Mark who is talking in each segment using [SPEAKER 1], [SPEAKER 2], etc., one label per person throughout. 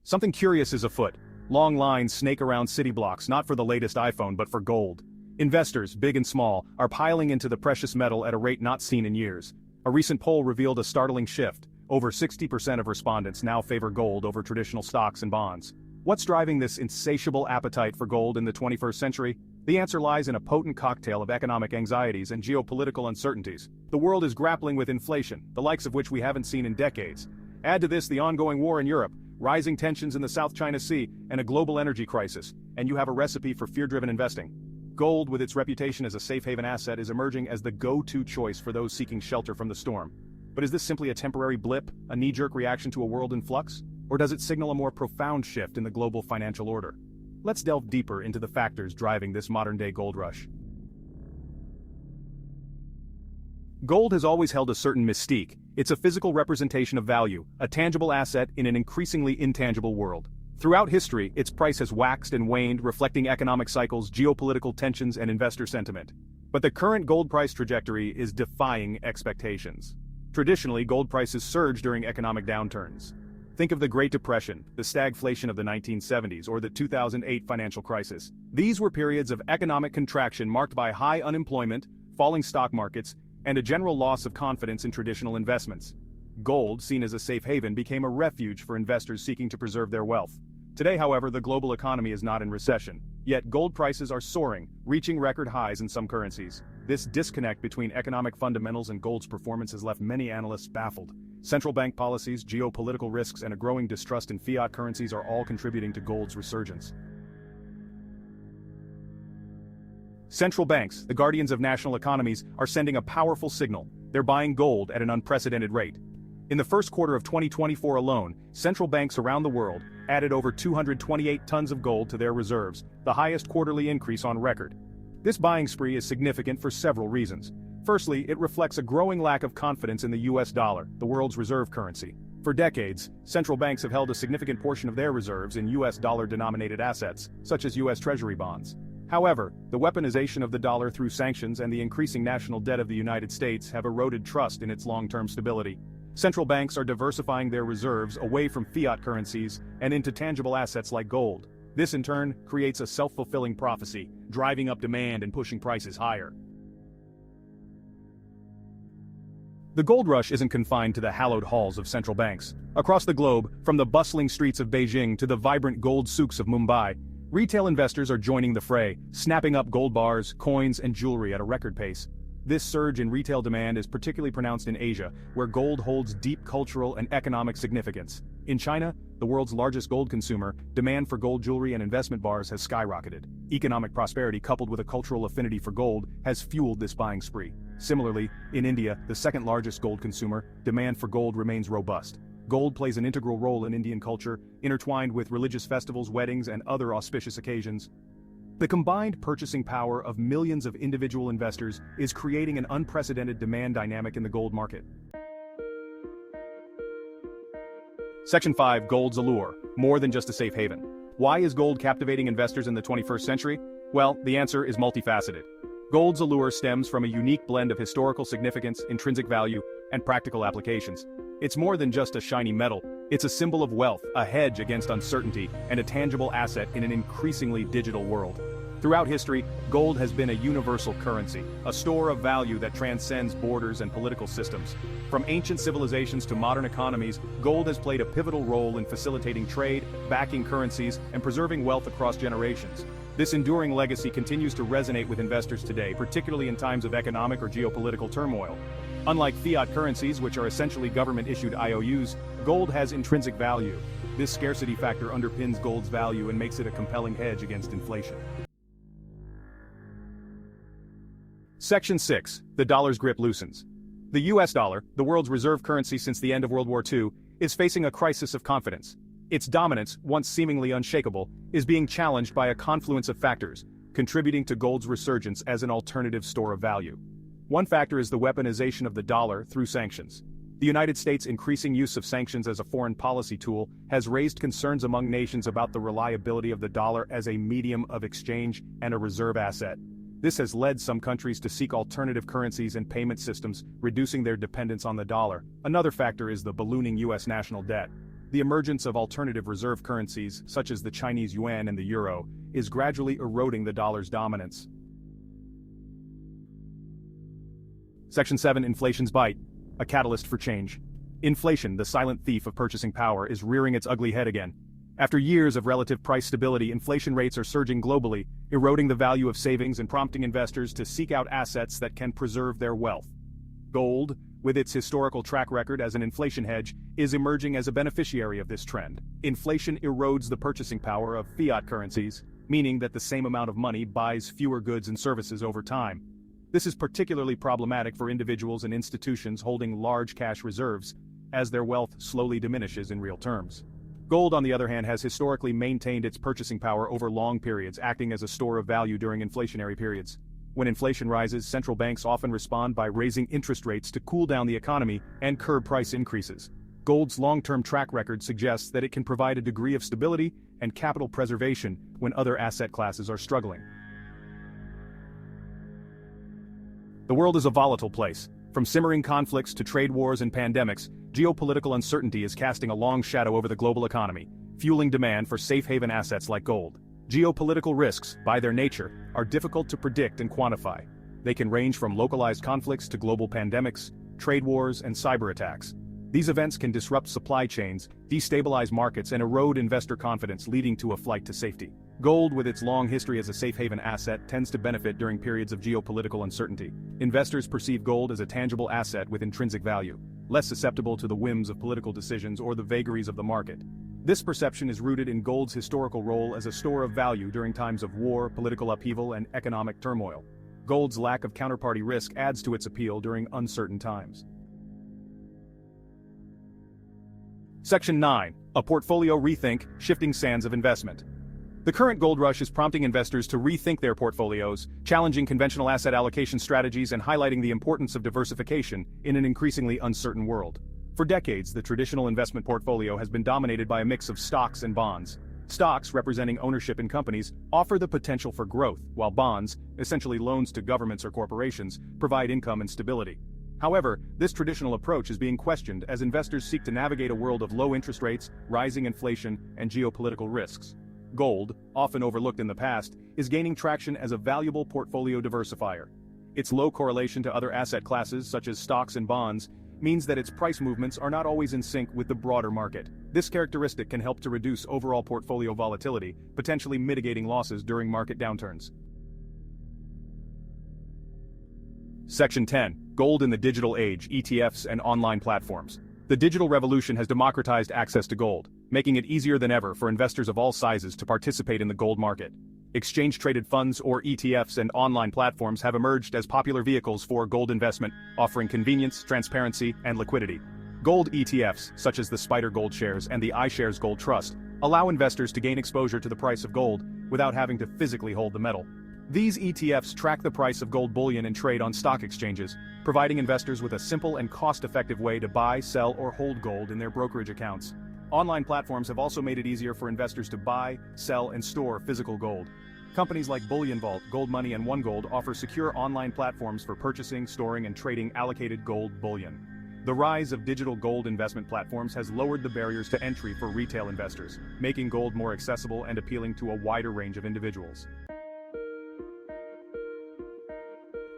[SPEAKER 1] Something curious is afoot. Long lines snake around city blocks not for the latest iPhone but for gold. Investors, big and small, are piling into the precious metal at a rate not seen in years. A recent poll revealed a startling shift. Over 60% of respondents now favor gold over traditional stocks and bonds. What's driving this insatiable appetite for gold in the 21st century? The answer lies in a potent cocktail of economic anxieties and geopolitical uncertainties. The world is grappling with inflation, the likes of which we haven't seen in decades. Add to this the ongoing war in Europe, rising tensions in the South China Sea, and a global energy crisis, and you have a recipe for fear-driven investing. Gold, with its reputation as a safe haven asset, is emerging as the go-to choice for those seeking shelter from the storm. But is this simply a temporary blip, a knee-jerk reaction to a world in flux? Or does it signal a more profound shift in the global financial order? Let's delve deeper into the factors driving this modern-day gold rush. Gold has always held a certain mystique. It's a physical representation of value, a tangible asset in an increasingly intangible world. Throughout history, its price has waxed and waned, reflecting economic cycles, geopolitical tensions, and investor sentiment. But the current gold price trajectory is defying expectations. Traditionally, gold prices surge during economic downturns. Think of the Great Depression, the stagflation of the 1970s, or the 2008 financial crisis. These were periods of economic contraction marked by high unemployment, falling stock markets, and a general loss of confidence in traditional investments. Gold, seen as a safe haven, became a refuge for investors seeking to preserve their wealth. Today, however, the global economy is not in recession. Yet gold prices are soaring, reaching record highs in some currencies. This disconnect between economic fundamentals and gold's performance has left many analysts baffled. Central bank policies, geopolitical risks, and a growing distrust in fiat currencies are all contributing to gold's resurgence. Central banks, the guardians of national economies, are sending a powerful signal. They're buying gold at an unprecedented rate. In the first quarter of 2024 alone, central banks around the world added over 228 tons of gold to their reserves, the highest quarterly increase on record. This buying spree is significant for several reasons. Firstly, it reflects a growing lack of confidence in the US dollar, the world's reserve currency. For decades, central banks have held a significant portion of their reserves in US dollar-denominated assets, such as US Treasury bonds. However, the weaponization of the dollar through sanctions and the increasing national debt of the United States have eroded trust in its long-term stability. Central banks are diversifying their reserves away from fiat currencies and into tangible assets like gold. This in turn creates a self-fulfilling prophecy, driving up demand and pushing prices higher. The gold rush isn't confined to the hallowed halls of central banks. Across the globe, from the bustling streets of Beijing to the vibrant gold souks of Mumbai, retail investors are joining the fray, snapping up gold bars, coins, and jewelry at a record pace. This surge in retail demand is particularly pronounced in Asia, where gold holds deep cultural and economic significance. In China, the world's largest gold consumer, demand for gold jewelry and investment bars has skyrocketed. Economic prosperity coupled with a cultural affinity for gold has fueled this buying spree. Similarly, in India, the second largest gold consumer, demand for gold remains robust. Gold plays an integral role in Indian culture, intertwined with religious festivals, weddings, and other auspicious occasions. The combined purchasing power of millions of individual investors is creating an unprecedented demand dynamic in the gold market. Section 5. Gold's allure. More than just a safe haven. Why is gold captivating investors in the 21st century? Well, the answer is multifaceted. Gold's allure stems from a unique blend of historical significance, intrinsic value, and practical applications. It's more than just a shiny metal. It's a symbol of wealth, a hedge against uncertainty, and a tangible asset in an increasingly digital world. Throughout history, gold has been a universal currency, a store of value that transcends borders and political systems. From ancient civilizations to modern economies, gold has played a pivotal role in facilitating trade, backing currencies, and preserving wealth across generations. This enduring legacy continues to resonate with investors today, particularly in times of economic or geopolitical turmoil. Unlike fiat currencies, which are essentially government-issued IOUs, gold has intrinsic value. This scarcity factor underpins gold's value and makes it a compelling hedge against inflation. Section 6. The dollar's grip loosens. The US dollar, the world's reserve currency since the end of World War II, is facing a crisis of confidence. Its dominance, once seemingly unshakable, is being challenged by a confluence of factors, contributing to gold's resurgence as an alternative store of value. One factor is the weaponization of the dollar through sanctions. The United States' increasing use of sanctions as a foreign policy tool has raised concerns among nations about the reliability of the dollar as a medium of exchange and a reserve asset. This has led some countries to seek alternative currencies and payment systems, reducing their dependence on the dollar. Another factor is the ballooning U.S. national debt. The emergence of alternative reserve currencies, such as the Chinese yuan and the euro, is gradually eroding the dollar's dominance. Section 7. Inflation's bite. A catalyst for change. Inflation, the silent thief of purchasing power, is rearing its ugly head again. After years of relative price stability, inflation rates are surging globally, eroding the value of savings and prompting investors to seek out assets that can preserve their wealth. Gold, with its historical track record as an inflation hedge, is emerging as a beneficiary of this trend. Inflation erodes the purchasing power of fiat currencies, meaning that the same amount of money buys fewer goods and services over time. This is particularly problematic for individuals and institutions holding large cash reserves, as their wealth slowly diminishes in real terms. Gold, on the other hand, has historically maintained its purchasing power over long periods, acting as a store of value during inflationary periods. When inflation rises, central banks often respond by raising interest rates to cool down the economy and curb price increases. Gold's long-term track record suggests that it can provide a degree of stability and capital preservation when other asset classes are struggling. The world is a volatile place. From simmering conflicts to trade wars and pandemics, geopolitical uncertainty is casting a long shadow over the global economy, fueling demand for safe haven assets like gold. Geopolitical risks, by their nature, are difficult to predict and quantify. They can range from localized conflicts to global pandemics, trade wars, and cyber attacks. These events can disrupt supply chains, destabilize markets, and erode investor confidence, leading to a flight to safety. Gold, with its long history as a safe haven asset, tends to benefit during periods of geopolitical uncertainty. Investors perceive gold as a tangible asset with intrinsic value, less susceptible to the whims of political decisions or the vagaries of the market. This perception is rooted in gold's historical role as a store of value during times of war, political upheaval, and economic turmoil. Gold's lack of counterparty risk adds to its appeal during uncertain times. Section 9. A portfolio rethink, shifting sands of investment. The current gold rush is prompting investors to rethink their portfolios, challenging conventional asset allocation strategies and highlighting the importance of diversification in an increasingly uncertain world. For decades, the traditional investment portfolio has been dominated by a mix of stocks and bonds. Stocks, representing ownership in companies, offer the potential for growth, while bonds, essentially loans to governments or corporations, provide income and stability. However, this traditional approach is being questioned as investors seek to navigate a world of low interest rates, rising inflation, and geopolitical risks. Gold, often overlooked in the past, is gaining traction as a valuable portfolio diversifier. Its low correlation to other asset classes, such as stocks and bonds, means that its price movements are not always in sync with the broader market. This characteristic can help to reduce overall portfolio volatility, potentially mitigating losses during market downturns. Section 10. Gold in the digital age, ETFs and online platforms. The digital revolution has democratized access to gold, making it easier than ever for investors of all sizes to participate in the gold market. Exchange-traded funds, or ETFs, and online platforms have emerged as popular vehicles for gold investment, offering convenience, transparency, and liquidity. Gold ETFs, such as the Spider Gold Shares and the iShares Gold Trust, allow investors to gain exposure to the price of gold without having to physically hold the metal. These ETFs track the price of gold bullion and trade on stock exchanges, providing investors with a simple and cost-effective way to buy, sell, or hold gold in their brokerage accounts. Online platforms have also made it easier for investors to buy, sell, and store physical gold. Companies like Bullion Vault, Gold Money, and OneGold offer secure online platforms for purchasing, storing, and trading allocated gold bullion. The rise of digital gold investment platforms has lowered the barriers to entry for retail investors, making gold more accessible and appealing to a wider range of individuals.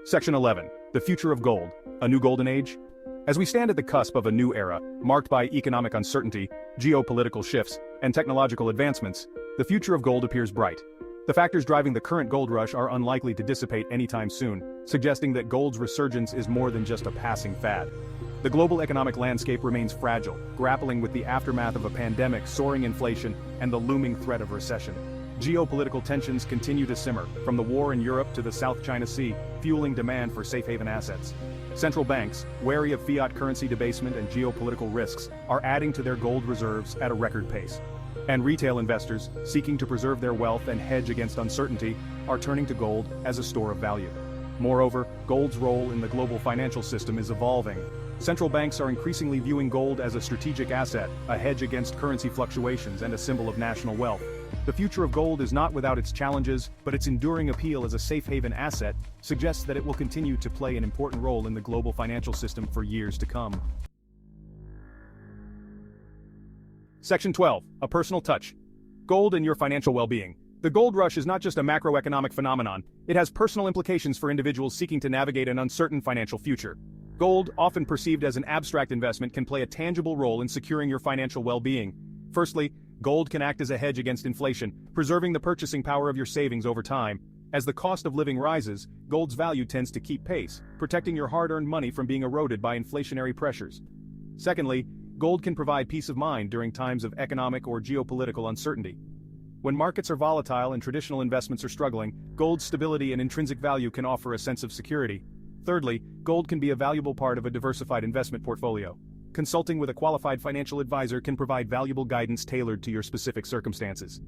[SPEAKER 1] Section 11. The future of gold, a new golden age? As we stand at the cusp of a new era, marked by economic uncertainty, geopolitical shifts, and technological advancements, the future of gold appears bright. The factors driving the current gold rush are unlikely to dissipate anytime soon, suggesting that gold's resurgence is more than just a passing fad. The global economic landscape remains fragile, grappling with the aftermath of a pandemic, soaring inflation, and the looming threat of recession. Geopolitical tensions continue to simmer, from the war in Europe to the South China Sea, fueling demand for safe haven assets. Central banks, wary of fiat currency debasement and geopolitical risks, are adding to their gold reserves at a record pace. And retail investors, seeking to preserve their wealth and hedge against uncertainty, are turning to gold as a store of value. Moreover, gold's role in the global financial system is evolving. Central banks are increasingly viewing gold as a strategic asset, a hedge against currency fluctuations, and a symbol of national wealth. The future of gold is not without its challenges, but its enduring appeal as a safe haven asset suggests that it will continue to play an important role in the global financial system for years to come. Section 12, a personal touch. Gold and your financial well-being. The gold rush is not just a macroeconomic phenomenon, it has personal implications for individuals seeking to navigate an uncertain financial future. Gold, often perceived as an abstract investment, can play a tangible role in securing your financial well-being. Firstly, gold can act as a hedge against inflation, preserving the purchasing power of your savings over time. As the cost of living rises, gold's value tends to keep pace, protecting your hard-earned money from being eroded by inflationary pressures. Secondly, gold can provide peace of mind during times of economic or geopolitical uncertainty. When markets are volatile and traditional investments are struggling, gold's stability and intrinsic value can offer a sense of security. Thirdly, gold can be a valuable part of a diversified investment portfolio. Consulting with a qualified financial advisor can provide valuable guidance tailored to your specific circumstances.